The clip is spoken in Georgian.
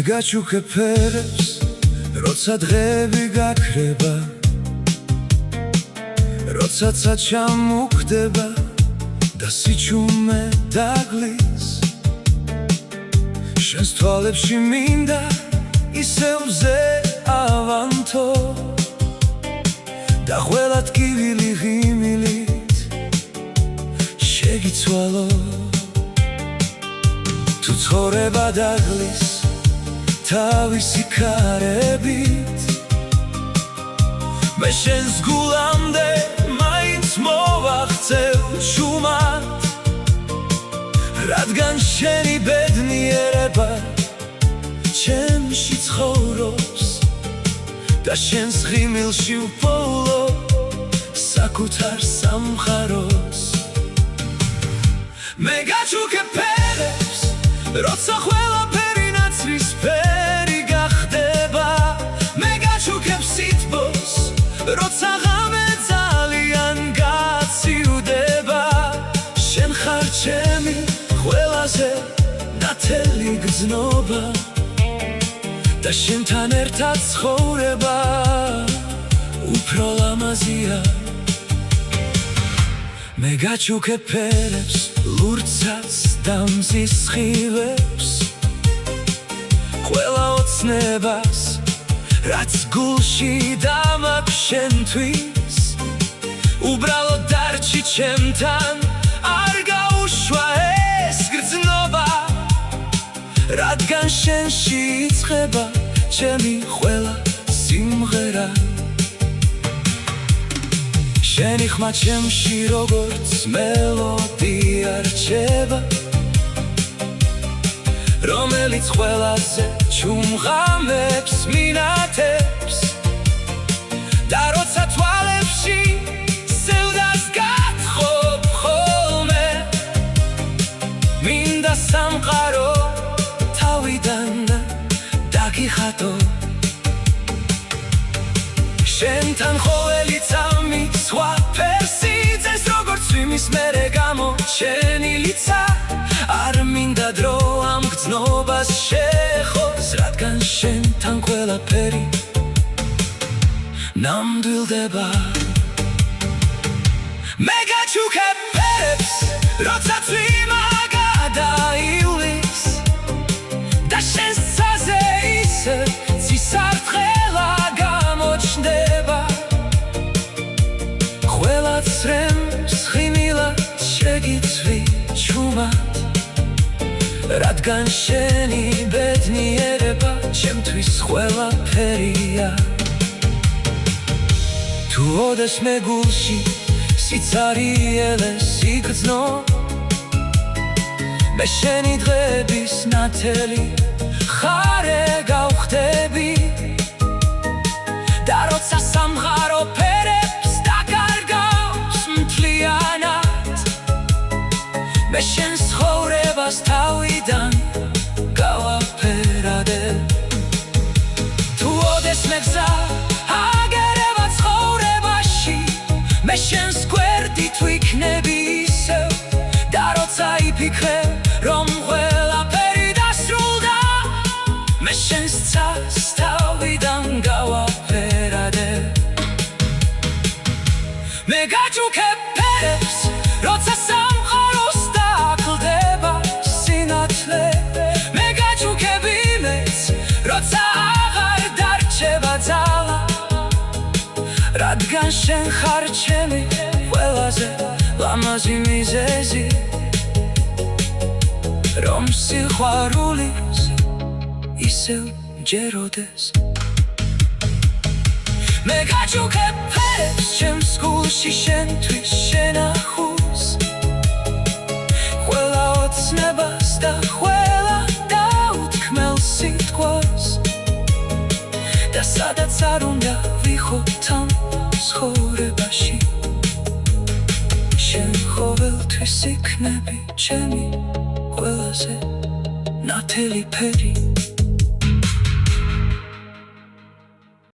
გაჩუქებ ფერებს, როცა დღეები გაქრება, როცა ჩამუხდება და სიჩუმე დაგლის. შენს თვალებში მინდა ისევ ზე ავანთო და ყველა ტკივილი ღიმილით შეგიცვალო. თუ ცხოვრება დაგლის თავისი ქარებით, მე შენს გულამდე მაინც მოვაღწევ შუმად, რადგან შენი ბედნიერება ჩემში ცხოვრობს და შენს ღიმილში ვპოვლო საკუთარ სამყაროს. მე გაჩუქებ ფერებს, როცა ყველაფერი ნაცრისფერი გახდება, მე გაჩუქებ სითბოს, როცა ღამე ძალიან გაცივდება. შენ ხარ ჩემი ყველაზე ნათელი გრძნობა და შენთან ერთად ცხოვრება უფრო ლამაზია. მე გაჩუქებ ფერებს, ლურცაც და მზის სხივებს, ყველა ოცნებას, რაც გულში დამაქვს შენთვის. უბრალოდ დარჩი ჩემთან, არ გაუშვა ეს გრძნობა, რადგან შენში იწყება ჩემი ყველა სიმღერა. შენი ხმა ჩემში როგორც მელოდია რჩება, რომელიც ყველაზე ჩუმღამებს მინათებს და როცა თვალებში სევდას გათხოვ ხოლმე, მინდა სამყარო თავიდან დაგიხატო. შენთან ყოველი წამი სხვა ფერს იძენს, როგორც ვიმის მერე გამოჩენილიცა. არ მინდა დრო ამ გრძნობას შეხოს, რადგან შენთან ყველაფერი ნამდვილდება. მე გაჩუქებ ფერებს, როცა წვიმა გადაივლის და შენს ცაზე ისევ ცისარტყელა გამოჩნდება. ყველა წრემს ღიმილად შეგიცვი ჩუმად, რადგან შენი ბედნიერება ჩემთვის ყველაფერია. თუ ოდეს მე გულში სიცარიელეს იგრძნო, მე შენი დღეების ნათელი ხარე გავხდები და როცა სამყარო ფერებს დაკარგავს მთლიანად, მე შენს ცხოვრებას თავიდან გავაფერადებ. თუ ოდეს მე გზა აგერება ცხოვრებაში, მე შენს გვერდით ვიქნები ისევ და როცა იფიქრებ რომ ყველაფერი დასრულდა, მე შენს ცას თავიდან გავაფერადებ. მე გაჩუქებ ფერებს, როცა სამყაროს დაკლდება სინათლე, მე გაჩუქებ იმედს, როცა აღარ დარჩება ძალა, რადგან შენ ხარ ჩემი ყველაზე ლამაზი მიზეზი, რომ სიყვარულის ისევ ჯეროდეს. მე გაჩუქებ ფერებს, ჩემს გულში შენთვის შენახულს, ყველა ოცნებას და ყველა დაუთქმელ სიტყვას და სადაც არ უნდა ვიხოთ ამ ცხოვრებაში. შენ ყოველთვის იქნები ჩემი ყველაზე ნათელი ფერი.